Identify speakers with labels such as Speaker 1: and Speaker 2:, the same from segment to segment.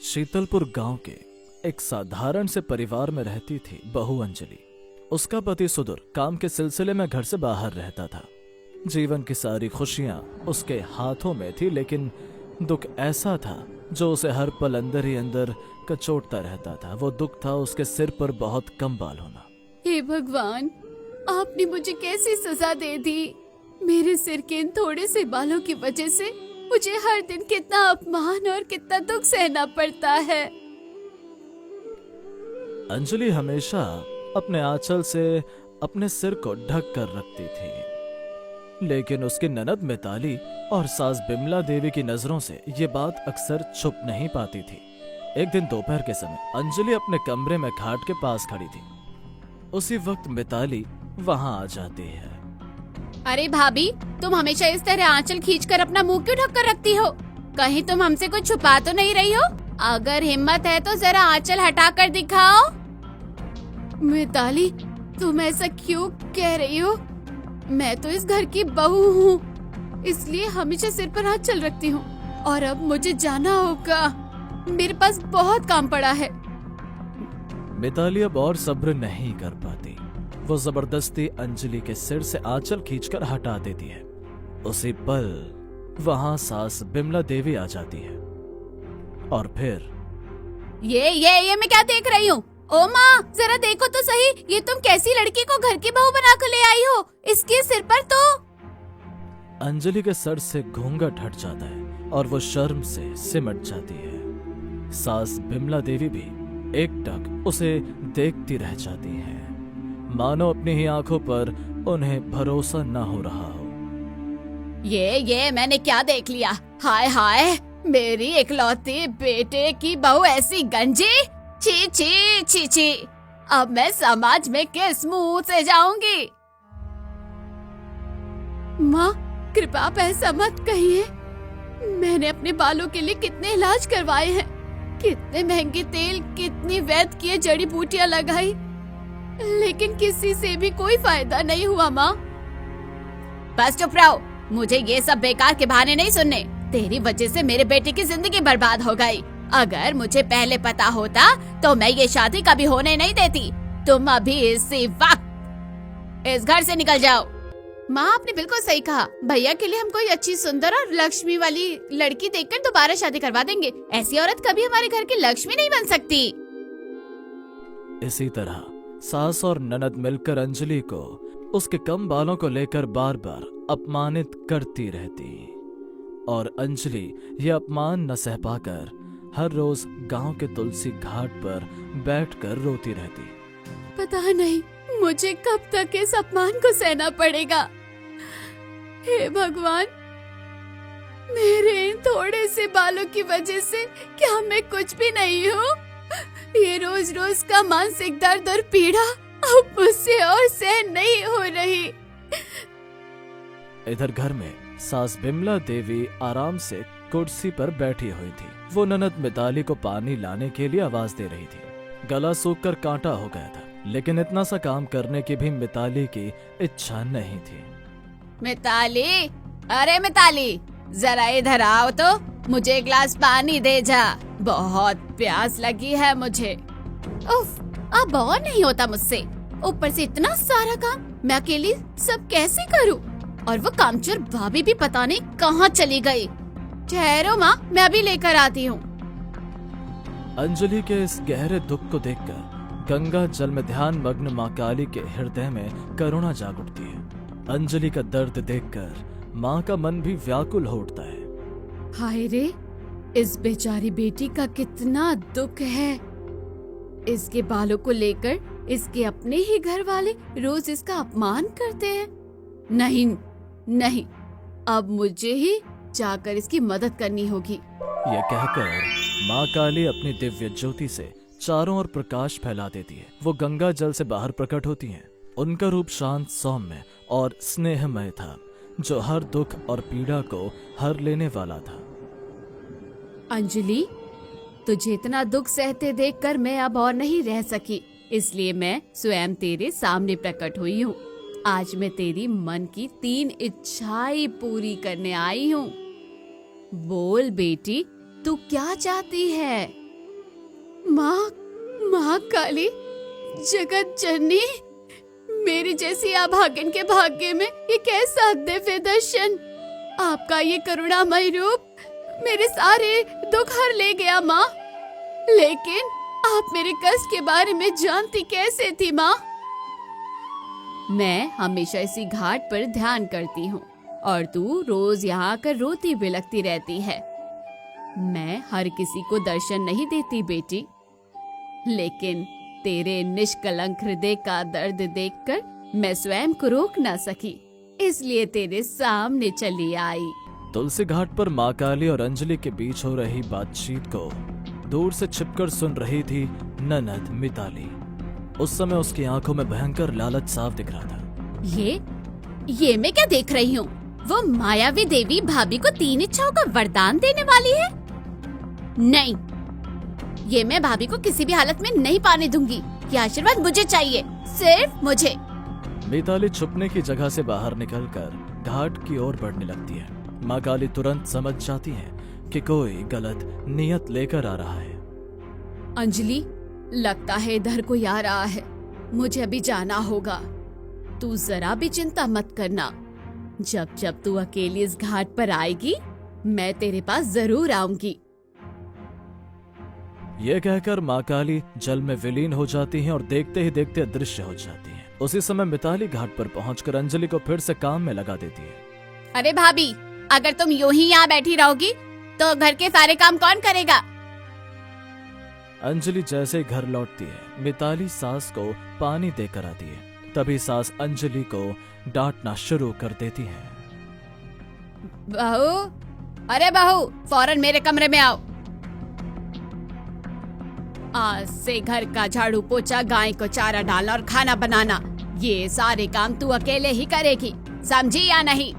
Speaker 1: शीतलपुर गांव के एक साधारण से परिवार में रहती थी बहू अंजलि। उसका पति सुदूर काम के सिलसिले में घर से बाहर रहता था। जीवन की सारी खुशियां उसके हाथों में थी, लेकिन दुख ऐसा था जो उसे हर पल अंदर ही अंदर कचोटता रहता था। वो दुख था उसके सिर पर बहुत कम बाल होना।
Speaker 2: हे भगवान, आपने मुझे कैसी सजा दे दी। मेरे सिर के इन थोड़े से बालों की वजह से मुझे हर दिन कितना अपमान और कितना दुख सहना पड़ता है।
Speaker 1: अंजलि हमेशा अपने आंचल से अपने सिर को ढक कर रखती थी, लेकिन उसकी ननद मिताली और सास बिमला देवी की नजरों से ये बात अक्सर छुप नहीं पाती थी। एक दिन दोपहर के समय अंजलि अपने कमरे में खाट के पास खड़ी थी। उसी वक्त मिताली वहां आ जाती है।
Speaker 2: अरे भाभी, तुम हमेशा इस तरह आंचल खींचकर अपना मुंह क्यों ढक कर रखती हो? कहीं तुम हमसे कुछ छुपा तो नहीं रही हो? अगर हिम्मत है तो जरा आंचल हटा कर दिखाओ। मिताली, तुम ऐसा क्यों कह रही हो? मैं तो इस घर की बहू हूँ, इसलिए हमेशा सिर पर आंचल रखती हूँ। और अब मुझे जाना होगा, मेरे पास बहुत काम पड़ा है।
Speaker 1: मिताली अब और सब्र नहीं कर पाती। वो जबरदस्ती अंजलि के सिर से आंचल खींचकर हटा देती है। उसी पल वहां सास बिमला देवी आ जाती है और फिर
Speaker 2: ये मैं क्या देख रही हूँ? ओ माँ, जरा देखो तो सही, ये तुम कैसी लड़की को घर की बहू बनाकर ले आई हो? इसके सिर पर तो
Speaker 1: अंजलि के सर से घूंघट हट जाता है और वो शर्म से सिमट जाती है। सास बिमला देवी भी एकटक उसे देखती रह जाती है, मानो अपनी ही आंखों पर उन्हें भरोसा न हो रहा हो।
Speaker 2: ये मैंने क्या देख लिया? हाय हाय, मेरी इकलौती बेटे की बहू ऐसी गंजी! छी छी छी छी! अब मैं समाज में किस मुंह से जाऊंगी? माँ, कृपया आप ऐसा मत कहिए। मैंने अपने बालों के लिए कितने इलाज करवाए हैं, कितने महंगे तेल, कितनी वैद्य की जड़ी बूटियां लगाई, लेकिन किसी से भी कोई फायदा नहीं हुआ। माँ, बस चुप रहो। मुझे ये सब बेकार के बहाने नहीं सुनने। तेरी वजह से मेरे बेटे की जिंदगी बर्बाद हो गई। अगर मुझे पहले पता होता तो मैं ये शादी कभी होने नहीं देती। तुम अभी इसी वक्त इस घर से निकल जाओ। माँ, आपने बिल्कुल सही कहा। भैया के लिए हम कोई अच्छी, सुंदर और लक्ष्मी वाली लड़की देखकर दोबारा शादी करवा देंगे। ऐसी औरत कभी हमारे घर की लक्ष्मी नहीं बन सकती।
Speaker 1: इसी तरह सास और ननद मिलकर अंजलि को उसके कम बालों को लेकर बार बार अपमानित करती रहती और अंजलि यह अपमान न सह पाकर हर रोज गांव के तुलसी घाट पर बैठकर रोती रहती।
Speaker 2: पता नहीं मुझे कब तक इस अपमान को सहना पड़ेगा। हे भगवान, मेरे इन थोड़े से बालों की वजह से क्या मैं कुछ भी नहीं हूँ? ये रोज रोज का मानसिक दर्द और पीड़ा अब मुझसे और सहन नहीं हो रही।
Speaker 1: इधर घर में सास बिमला देवी आराम से कुर्सी पर बैठी हुई थी। वो ननद मिताली को पानी लाने के लिए आवाज दे रही थी। गला सूखकर कांटा हो गया था, लेकिन इतना सा काम करने की भी मिताली की इच्छा नहीं थी।
Speaker 2: मिताली, अरे मिताली, जरा इधर आओ तो, मुझे एक गिलास पानी दे जा। बहुत प्यास लगी है मुझे। उफ, अब और नहीं होता मुझसे। ऊपर से इतना सारा काम मैं अकेली सब कैसे करूं? और वो कामचोर भाभी भी पता नहीं कहाँ चली गई। ठहरो माँ, मैं अभी लेकर आती हूँ।
Speaker 1: अंजलि के इस गहरे दुख को देखकर गंगा जल में ध्यान मग्न माँ काली के हृदय में करुणा जाग उठती है। अंजलि का दर्द देखकर माँ का मन भी व्याकुल हो उठता है।
Speaker 2: हाय रे, इस बेचारी बेटी का कितना दुख है। इसके बालों को लेकर इसके अपने ही घर वाले रोज इसका अपमान करते हैं। नहीं नहीं, अब मुझे ही जाकर इसकी मदद करनी होगी।
Speaker 1: ये कहकर माँ काली अपनी दिव्य ज्योति से चारों ओर प्रकाश फैला देती है। वो गंगा जल से बाहर प्रकट होती हैं। उनका रूप शांत, सौम्य और स्नेहमय था, जो हर दुख और पीड़ा को हर लेने वाला था।
Speaker 2: अंजलि, तुझे इतना दुख सहते देखकर मैं अब और नहीं रह सकी, इसलिए मैं स्वयं तेरे सामने प्रकट हुई हूँ। आज मैं तेरी मन की 3 इच्छाएं पूरी करने आई हूँ। बोल बेटी, तू क्या चाहती है? माँ, माँ काली, जगत जननी, मेरी जैसी अभागन के भाग्य में ये कैसा दिव्य दर्शन। आपका ये करुणामय रूप मेरे सारे दुख हर ले गया माँ। लेकिन आप मेरे कष्ट के बारे में जानती कैसे थी माँ? मैं हमेशा इसी घाट पर ध्यान करती हूँ और तू रोज यहाँ आकर रोती बिलखती रहती है। मैं हर किसी को दर्शन नहीं देती बेटी, लेकिन तेरे निष्कलंक हृदय का दर्द देखकर मैं स्वयं को रोक न सकी, इसलिए तेरे सामने चली आई।
Speaker 1: तुलसी घाट पर माँ काली और अंजलि के बीच हो रही बातचीत को दूर से छिपकर सुन रही थी ननद मिताली। उस समय उसकी आंखों में भयंकर लालच साफ दिख रहा था।
Speaker 2: ये मैं क्या देख रही हूँ? वो मायावी देवी भाभी को 3 इच्छाओं का वरदान देने वाली है? नहीं, ये मैं भाभी को किसी भी हालत में नहीं पाने दूंगी। ये आशीर्वाद मुझे चाहिए, सिर्फ मुझे।
Speaker 1: मिताली छुपने की जगह से बाहर निकलकर घाट की ओर बढ़ने लगती है। माँ काली तुरंत समझ जाती है कि कोई गलत नियत लेकर आ रहा है।
Speaker 2: अंजलि, लगता है इधर कोई आ रहा है, मुझे अभी जाना होगा। तू जरा भी चिंता मत करना, जब जब तू अकेली इस घाट पर आएगी मैं तेरे पास जरूर आऊंगी।
Speaker 1: ये कहकर माँ काली जल में विलीन हो जाती हैं और देखते ही देखते अदृश्य हो जाती हैं। उसी समय मिताली घाट पर पहुंचकर अंजलि को फिर से काम में लगा देती है।
Speaker 2: अरे भाभी, अगर तुम यूं ही यहाँ बैठी रहोगी तो घर के सारे काम कौन करेगा?
Speaker 1: अंजलि जैसे ही घर लौटती है, मिताली सास को पानी देकर आती है। तभी सास अंजलि को डांटना शुरू कर देती है।
Speaker 2: बहू, अरे बहू, फौरन मेरे कमरे में आओ। आज से घर का झाड़ू पोछा, गाय को चारा डालना और खाना बनाना, ये सारे काम तू अकेले ही करेगी, समझी या नहीं?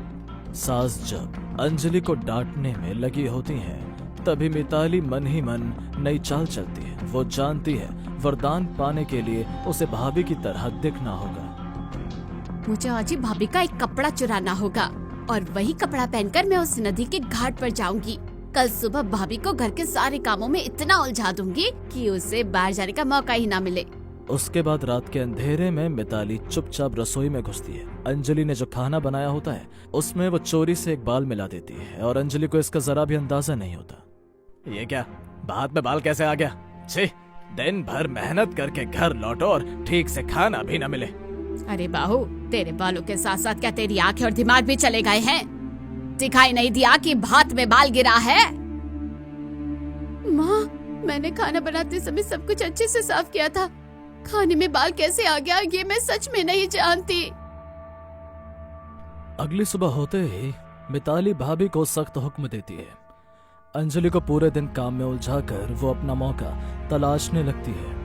Speaker 1: सास जब अंजलि को डांटने में लगी होती है, तभी मिताली मन ही मन नई चाल चलती है। वो जानती है वरदान पाने के लिए उसे भाभी की तरह दिखना होगा।
Speaker 2: मुझे आज ही भाभी का एक कपड़ा चुराना होगा और वही कपड़ा पहनकर मैं उस नदी के घाट पर जाऊंगी। कल सुबह भाभी को घर के सारे कामों में इतना उलझा दूंगी कि उसे बाहर जाने का मौका ही ना मिले।
Speaker 1: उसके बाद रात के अंधेरे में मिताली चुपचाप रसोई में घुसती है। अंजलि ने जो खाना बनाया होता है उसमें वो चोरी से एक बाल मिला देती है और अंजलि को इसका जरा भी अंदाजा नहीं होता। ये क्या, भात में बाल कैसे आ गया? छी, दिन भर मेहनत करके घर लौटो और ठीक से खाना भी न मिले।
Speaker 2: अरे बाहू, तेरे बालों के साथ साथ क्या तेरी आंखें और दिमाग भी चले गए हैं? दिखाई नहीं दिया कि भात में बाल गिरा है? माँ, मैंने खाना बनाते समय सब कुछ अच्छे से साफ किया था, खाने में बाल कैसे आ गया ये मैं सच में नहीं जानती।
Speaker 1: अगली सुबह होते ही मिताली भाभी को सख्त हुक्म देती है। अंजलि को पूरे दिन काम में उलझाकर वो अपना मौका तलाशने लगती है।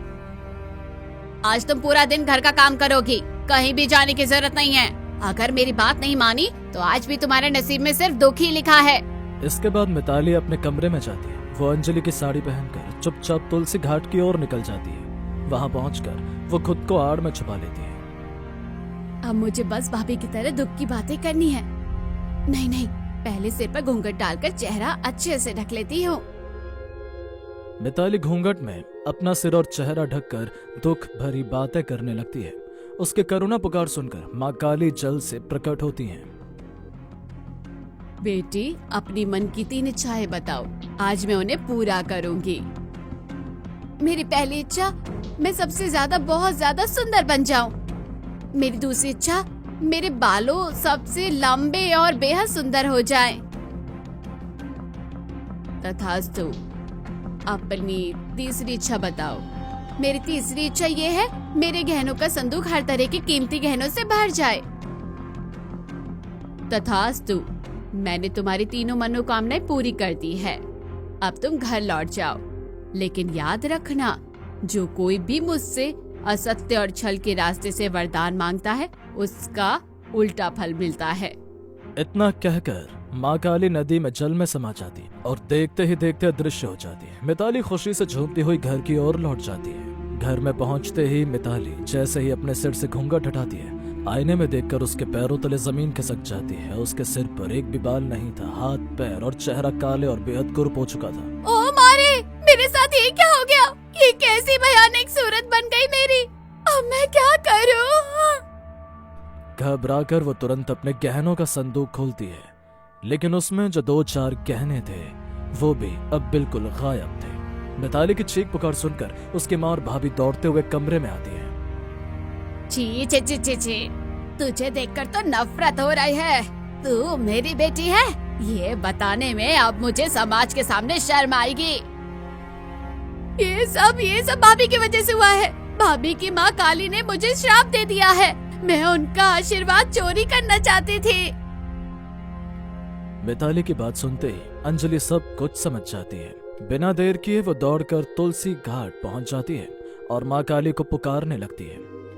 Speaker 2: आज तुम पूरा दिन घर का काम करोगी, कहीं भी जाने की जरूरत नहीं है। अगर मेरी बात नहीं मानी तो आज भी तुम्हारे नसीब में सिर्फ दुख ही लिखा है।
Speaker 1: इसके बाद मिताली अपने कमरे में जाती है। वो अंजलि की साड़ी पहनकर चुपचाप तुलसी घाट की ओर निकल जाती है। वहाँ पहुंचकर वो खुद को आड़ में छुपा लेती है।
Speaker 2: अब मुझे बस भाभी की तरह दुख की बातें करनी है। नहीं नहीं, पहले सिर पर घूंघट डालकर चेहरा अच्छे से ढक लेती हूँ।
Speaker 1: मिताली घूंघट में अपना सिर और चेहरा ढककर दुख भरी बातें करने लगती है। उसके करुणा पुकार सुनकर माँ काली जल से प्रकट होती हैं।
Speaker 2: बेटी, अपनी मन की 3 इच्छाएं बताओ, आज मैं उन्हें पूरा करूंगी। मेरी पहली इच्छा, मैं सबसे ज्यादा बहुत ज्यादा सुंदर बन जाऊं। मेरी दूसरी इच्छा, मेरे बालों सबसे लंबे और बेहद सुंदर हो जाएं। तथास्तु। अपनी तीसरी इच्छा बताओ। मेरी तीसरी इच्छा ये है, मेरे गहनों का संदूक हर तरह के कीमती गहनों से भर जाए। तथास्तु। मैंने तुम्हारी तीनों मनोकामनाएं पूरी कर दी है। अब तुम घर लौट जाओ, लेकिन याद रखना, जो कोई भी मुझसे असत्य और छल के रास्ते से वरदान मांगता है उसका उल्टा फल मिलता है।
Speaker 1: इतना कहकर माँ काली नदी में जल में समा जाती और देखते ही देखते अदृश्य हो जाती है। मिताली खुशी से झूमती हुई घर की ओर लौट जाती है। घर में पहुंचते ही मिताली जैसे ही अपने सिर से घूंघट हटाती है, आईने में देखकर उसके पैरों तले जमीन खिसक जाती है। उसके सिर पर एक भी बाल नहीं था। हाथ, पैर और चेहरा काले और बेहद कुरूप हो चुका था।
Speaker 2: ओ मारे, मेरे साथ ये क्या हो गया? ये कैसी भयानक सूरत बन गई मेरी। अब मैं क्या करूं?
Speaker 1: घबराकर वो तुरंत अपने गहनों का संदूक खोलती है, लेकिन उसमें जो 2-4 गहने थे वो भी अब बिल्कुल गायब थे। मिताली की चीख पुकार सुनकर उसकी माँ और भाभी दौड़ते हुए कमरे में आती है।
Speaker 2: छी छी छी छी छी, तुझे देखकर तो नफरत हो रही है। तू मेरी बेटी है, ये बताने में अब मुझे समाज के सामने शर्म आएगी। ये सब भाभी की वजह से हुआ है। भाभी की माँ काली ने मुझे श्राप दे दिया है। मैं उनका आशीर्वाद चोरी करना चाहती थी।
Speaker 1: मिताली की बात सुनते ही अंजलि सब कुछ समझ जाती है। बिना देर किए वो दौड़कर तुलसी घाट पहुंच जाती है और माँ काली को पुकारने लगती है।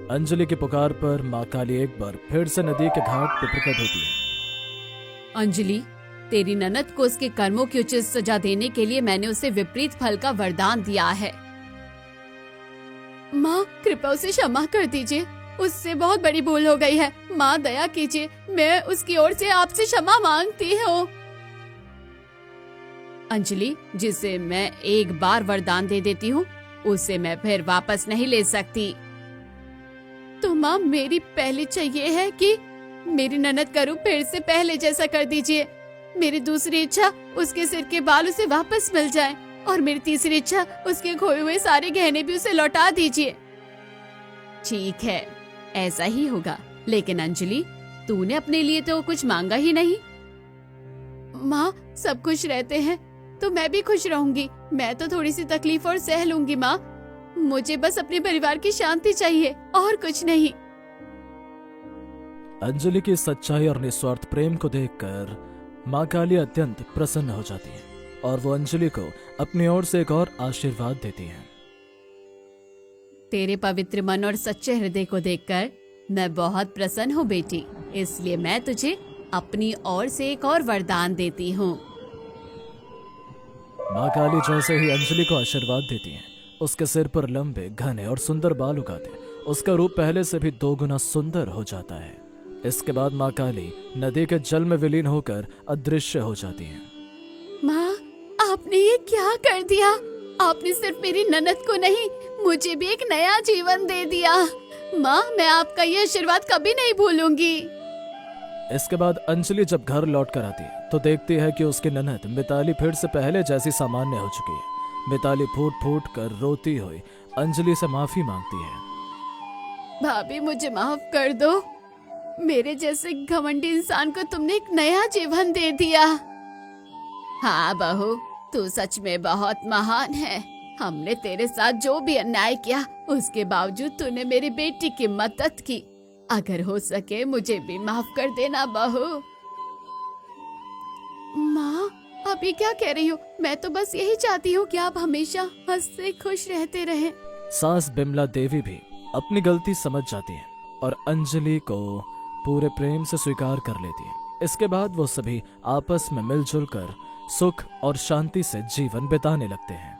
Speaker 1: अंजलि की पुकार पर माँ काली एक बार फिर से नदी के घाट पर प्रकट होती है।
Speaker 2: अंजलि, तेरी ननद को उसके कर्मों की उचित सजा देने के लिए मैंने उसे विपरीत फल का वरदान दिया है। माँ, कृपया उसे क्षमा कर दीजिए। उससे बहुत बड़ी भूल हो गई है। माँ, दया कीजिए। मैं उसकी ओर से आपसे क्षमा मांगती हूँ। अंजलि, जिसे मैं एक बार वरदान दे देती हूँ उसे मैं फिर वापस नहीं ले सकती। तो माँ, मेरी पहली इच्छा ये है कि मेरी ननद का रूप फिर से पहले जैसा कर दीजिए। मेरी दूसरी इच्छा, उसके सिर के बाल उसे वापस मिल जाएं। और मेरी तीसरी इच्छा, उसके खोए हुए सारे गहने भी उसे लौटा दीजिए। ठीक है, ऐसा ही होगा। लेकिन अंजलि, तूने अपने लिए तो कुछ मांगा ही नहीं। माँ, सब खुश रहते हैं तो मैं भी खुश रहूंगी। मैं तो थोड़ी सी तकलीफ और सह लूंगी माँ। मुझे बस अपने परिवार की शांति चाहिए और कुछ नहीं।
Speaker 1: अंजलि की सच्चाई और निस्वार्थ प्रेम को देखकर माँ काली अत्यंत प्रसन्न हो जाती है और वो अंजलि को अपनी ओर से एक और आशीर्वाद देती है।
Speaker 2: तेरे पवित्र मन और सच्चे हृदय को देखकर मैं बहुत प्रसन्न हूँ बेटी। इसलिए मैं तुझे अपनी ओर से एक और वरदान देती हूँ।
Speaker 1: माँ काली जैसे ही अंजलि को आशीर्वाद देती है, उसके सिर पर लंबे, घने और सुंदर बाल उगाते हैं। उसका रूप पहले से भी 2 गुना सुंदर हो जाता है। इसके बाद माँ काली नदी के जल में विलीन होकर अदृश्य हो जाती है।
Speaker 2: माँ, आपने ये क्या कर दिया? आपने सिर्फ मेरी ननद को नहीं, मुझे भी एक नया जीवन दे दिया। माँ, मैं आपका ये आशीर्वाद कभी नहीं भूलूंगी।
Speaker 1: इसके बाद अंजलि जब घर लौट कर आती है तो देखती है कि उसकी ननद मिताली फिर से पहले जैसी सामान्य हो चुकी है। मिताली फूट फूट कर रोती हुई अंजलि से माफी मांगती है।
Speaker 2: भाभी, मुझे माफ कर दो। मेरे जैसे घमंडी इंसान को तुमने एक नया जीवन दे दिया। हाँ बहू, तू सच में बहुत महान है। हमने तेरे साथ जो भी अन्याय किया उसके बावजूद तूने मेरी बेटी की मदद की। अगर हो सके मुझे भी माफ कर देना बहू। माँ, आप ये क्या कह रही हो? मैं तो बस यही चाहती हूँ कि आप हमेशा हंसते खुश रहते रहें।
Speaker 1: सास बिमला देवी भी अपनी गलती समझ जाती है और अंजलि को पूरे प्रेम से स्वीकार कर लेती है। इसके बाद वो सभी आपस में मिलजुल कर सुख और शांति से जीवन बिताने लगते हैं।